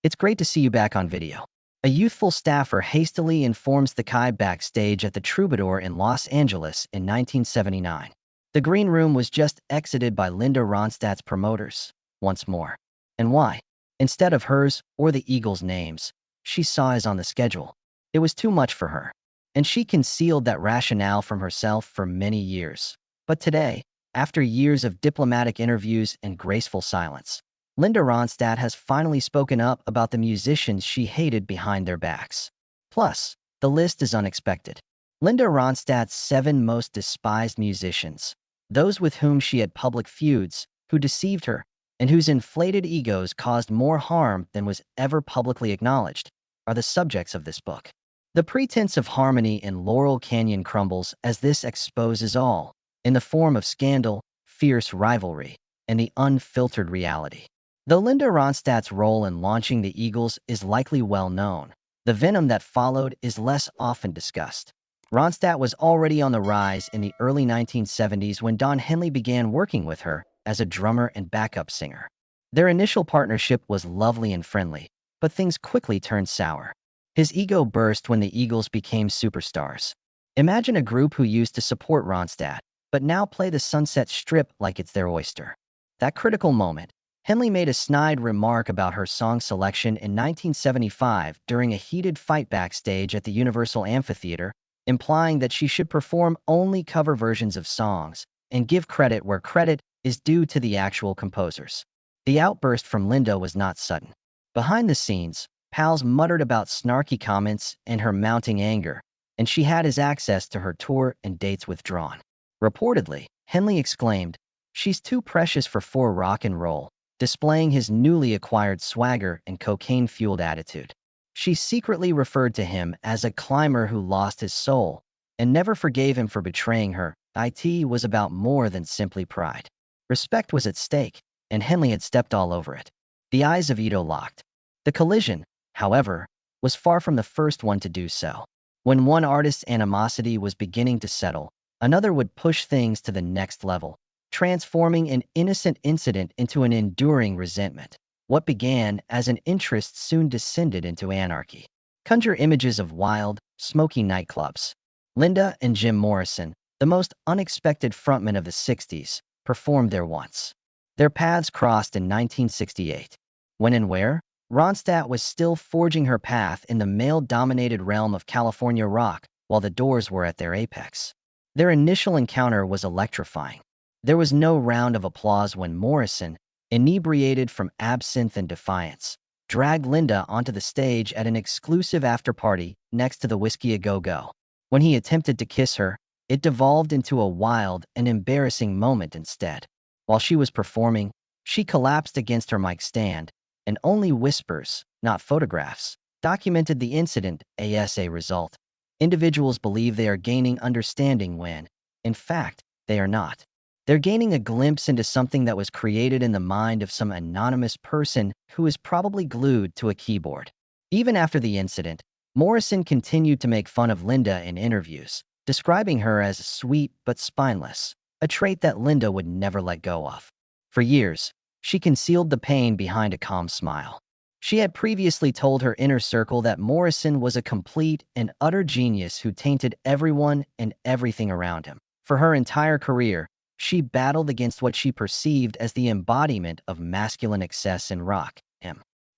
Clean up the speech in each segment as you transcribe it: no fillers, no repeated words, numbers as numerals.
It's great to see you back on video. A youthful staffer hastily informs the Kai backstage at the Troubadour in Los Angeles in 1979. The green room was just exited by Linda Ronstadt's promoters, once more. And why? Instead of hers or the Eagles' names, she saw as on the schedule. It was too much for her, and she concealed that rationale from herself for many years. But today, after years of diplomatic interviews and graceful silence, Linda Ronstadt has finally spoken up about the musicians she hated behind their backs. Plus, the list is unexpected. Linda Ronstadt's 7 most despised musicians, those with whom she had public feuds, who deceived her, and whose inflated egos caused more harm than was ever publicly acknowledged, are the subjects of this book. The pretense of harmony in Laurel Canyon crumbles as this exposes all, in the form of scandal, fierce rivalry, and the unfiltered reality. Though Linda Ronstadt's role in launching the Eagles is likely well known, the venom that followed is less often discussed. Ronstadt was already on the rise in the early 1970s when Don Henley began working with her as a drummer and backup singer. Their initial partnership was lovely and friendly, but things quickly turned sour. His ego burst when the Eagles became superstars. Imagine a group who used to support Ronstadt, but now play the Sunset Strip like it's their oyster. That critical moment, Henley made a snide remark about her song selection in 1975 during a heated fight backstage at the Universal Amphitheater, implying that she should perform only cover versions of songs and give credit where credit is due to the actual composers. The outburst from Linda was not sudden. Behind the scenes, pals muttered about snarky comments and her mounting anger, and she had his access to her tour and dates withdrawn. Reportedly, Henley exclaimed, "She's too precious for rock and roll," displaying his newly acquired swagger and cocaine-fueled attitude. She secretly referred to him as a climber who lost his soul and never forgave him for betraying her. It was about more than simply pride. Respect was at stake, and Henley had stepped all over it. The eyes of Ito locked. The collision, however, was far from the first one to do so. When one artist's animosity was beginning to settle, another would push things to the next level, transforming an innocent incident into an enduring resentment. What began as an interest soon descended into anarchy. Conjure images of wild, smoky nightclubs. Linda and Jim Morrison, the most unexpected frontmen of the 60s, performed there once. Their paths crossed in 1968. When and where? Ronstadt was still forging her path in the male-dominated realm of California rock while the Doors were at their apex. Their initial encounter was electrifying. There was no round of applause when Morrison, inebriated from absinthe and defiance, dragged Linda onto the stage at an exclusive after-party next to the Whiskey A Go-Go. When he attempted to kiss her, it devolved into a wild and embarrassing moment instead. While she was performing, she collapsed against her mic stand, and only whispers, not photographs, documented the incident. As a result, individuals believe they are gaining understanding when, in fact, they are not. They're gaining a glimpse into something that was created in the mind of some anonymous person who is probably glued to a keyboard. Even after the incident, Morrison continued to make fun of Linda in interviews, describing her as sweet but spineless, a trait that Linda would never let go of. For years, she concealed the pain behind a calm smile. She had previously told her inner circle that Morrison was a complete and utter genius who tainted everyone and everything around him. For her entire career, she battled against what she perceived as the embodiment of masculine excess in rock.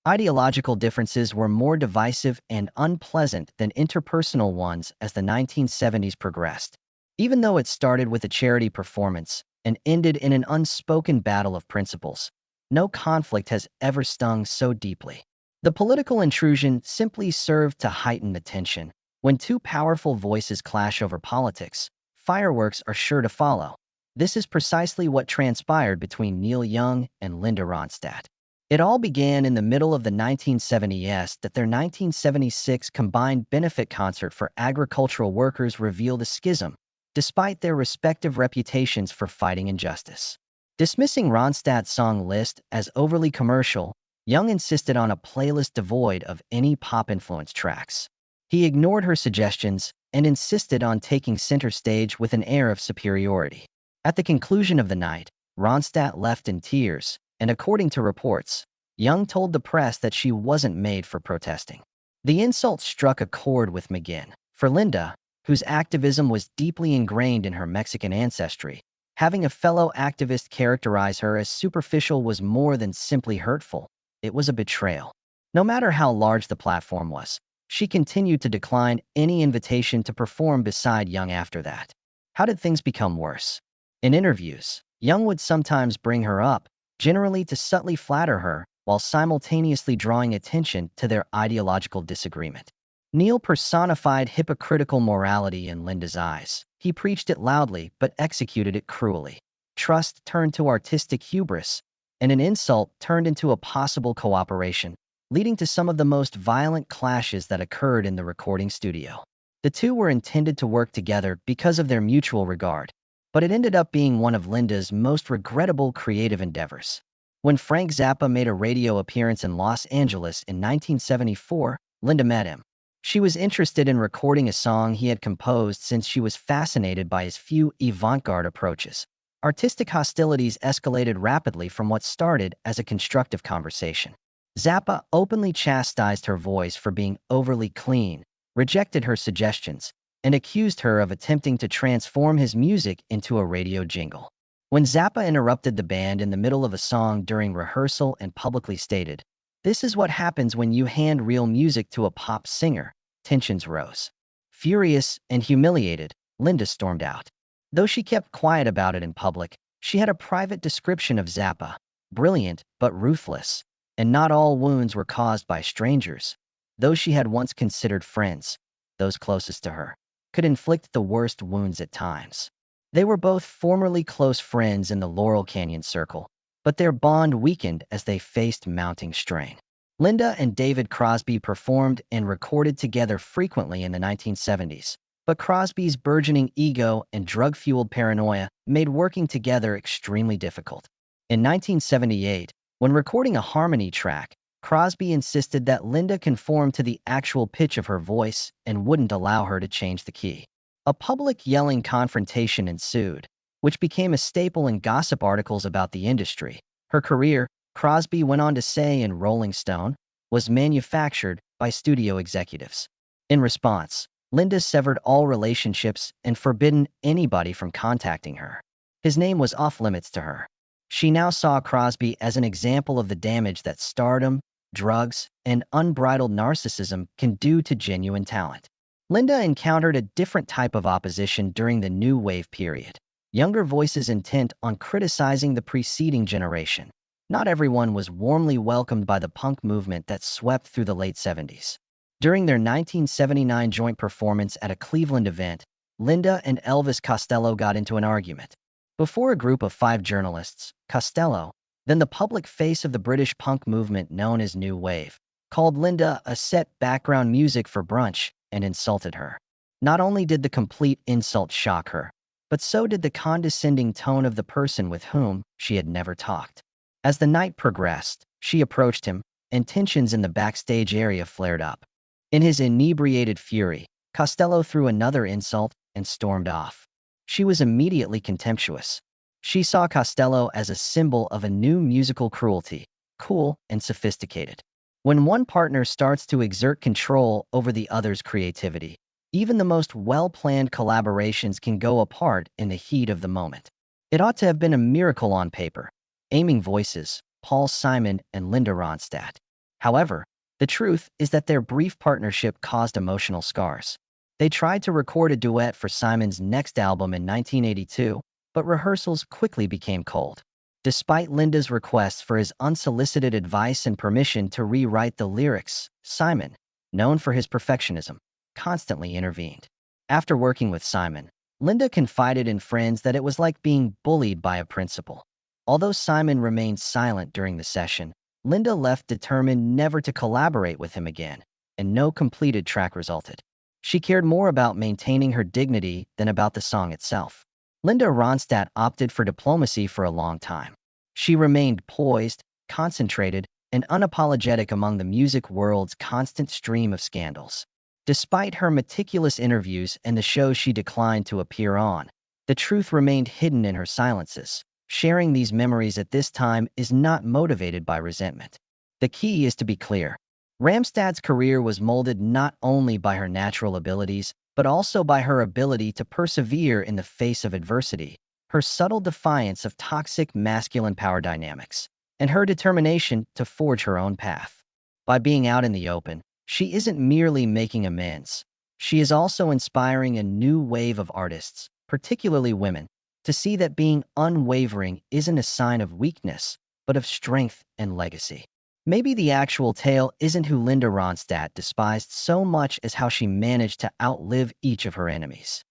Ideological differences were more divisive and unpleasant than interpersonal ones as the 1970s progressed. Even though it started with a charity performance and ended in an unspoken battle of principles, no conflict has ever stung so deeply. The political intrusion simply served to heighten the tension. When two powerful voices clash over politics, fireworks are sure to follow. This is precisely what transpired between Neil Young and Linda Ronstadt. It all began in the middle of the 1970s that their 1976 combined benefit concert for agricultural workers revealed a schism, despite their respective reputations for fighting injustice. Dismissing Ronstadt's song list as overly commercial, Young insisted on a playlist devoid of any pop-influenced tracks. He ignored her suggestions and insisted on taking center stage with an air of superiority. At the conclusion of the night, Ronstadt left in tears, and according to reports, Young told the press that she wasn't made for protesting. The insult struck a chord with McGinn. For Linda, whose activism was deeply ingrained in her Mexican ancestry, having a fellow activist characterize her as superficial was more than simply hurtful. It was a betrayal. No matter how large the platform was, she continued to decline any invitation to perform beside Young after that. How did things become worse? In interviews, Young would sometimes bring her up, generally to subtly flatter her, while simultaneously drawing attention to their ideological disagreement. Neil personified hypocritical morality in Linda's eyes. He preached it loudly, but executed it cruelly. Trust turned to artistic hubris, and an insult turned into a possible cooperation, leading to some of the most violent clashes that occurred in the recording studio. The two were intended to work together because of their mutual regard, but it ended up being one of Linda's most regrettable creative endeavors. When Frank Zappa made a radio appearance in Los Angeles in 1974, Linda met him. She was interested in recording a song he had composed since she was fascinated by his few avant-garde approaches. Artistic hostilities escalated rapidly from what started as a constructive conversation. Zappa openly chastised her voice for being overly clean, rejected her suggestions, and accused her of attempting to transform his music into a radio jingle. When Zappa interrupted the band in the middle of a song during rehearsal and publicly stated, "This is what happens when you hand real music to a pop singer," tensions rose. Furious and humiliated, Linda stormed out. Though she kept quiet about it in public, she had a private description of Zappa: brilliant but ruthless. And not all wounds were caused by strangers. Those she had once considered friends, those closest to her, could inflict the worst wounds at times. They were both formerly close friends in the Laurel Canyon circle, but their bond weakened as they faced mounting strain. Linda and David Crosby performed and recorded together frequently in the 1970s, but Crosby's burgeoning ego and drug-fueled paranoia made working together extremely difficult. In 1978, when recording a harmony track, Crosby insisted that Linda conform to the actual pitch of her voice and wouldn't allow her to change the key. A public yelling confrontation ensued, which became a staple in gossip articles about the industry. Her career, Crosby went on to say in Rolling Stone, was manufactured by studio executives. In response, Linda severed all relationships and forbidden anybody from contacting her. His name was off-limits to her. She now saw Crosby as an example of the damage that stardom, drugs, and unbridled narcissism can do to genuine talent. Linda encountered a different type of opposition during the New Wave period. Younger voices intent on criticizing the preceding generation. Not everyone was warmly welcomed by the punk movement that swept through the late 70s. During their 1979 joint performance at a Cleveland event, Linda and Elvis Costello got into an argument. Before a group of 5 journalists, Costello, then the public face of the British punk movement known as New Wave, called Linda a set background music for brunch and insulted her. Not only did the complete insult shock her, but so did the condescending tone of the person with whom she had never talked. As the night progressed, she approached him, and tensions in the backstage area flared up. In his inebriated fury, Costello threw another insult and stormed off. She was immediately contemptuous. She saw Costello as a symbol of a new musical cruelty, cool and sophisticated. When one partner starts to exert control over the other's creativity, even the most well-planned collaborations can go apart in the heat of the moment. It ought to have been a miracle on paper. Aiming voices, Paul Simon and Linda Ronstadt. However, the truth is that their brief partnership caused emotional scars. They tried to record a duet for Simon's next album in 1982, but rehearsals quickly became cold. Despite Linda's requests for his unsolicited advice and permission to rewrite the lyrics, Simon, known for his perfectionism, constantly intervened. After working with Simon, Linda confided in friends that it was like being bullied by a principal. Although Simon remained silent during the session, Linda left determined never to collaborate with him again, and no completed track resulted. She cared more about maintaining her dignity than about the song itself. Linda Ronstadt opted for diplomacy for a long time. She remained poised, concentrated, and unapologetic among the music world's constant stream of scandals. Despite her meticulous interviews and the shows she declined to appear on, the truth remained hidden in her silences. Sharing these memories at this time is not motivated by resentment. The key is to be clear. Ronstadt's career was molded not only by her natural abilities, but also by her ability to persevere in the face of adversity, her subtle defiance of toxic masculine power dynamics, and her determination to forge her own path. By being out in the open, she isn't merely making amends. She is also inspiring a new wave of artists, particularly women, to see that being unwavering isn't a sign of weakness, but of strength and legacy. Maybe the actual tale isn't who Linda Ronstadt despised so much as how she managed to outlive each of her enemies.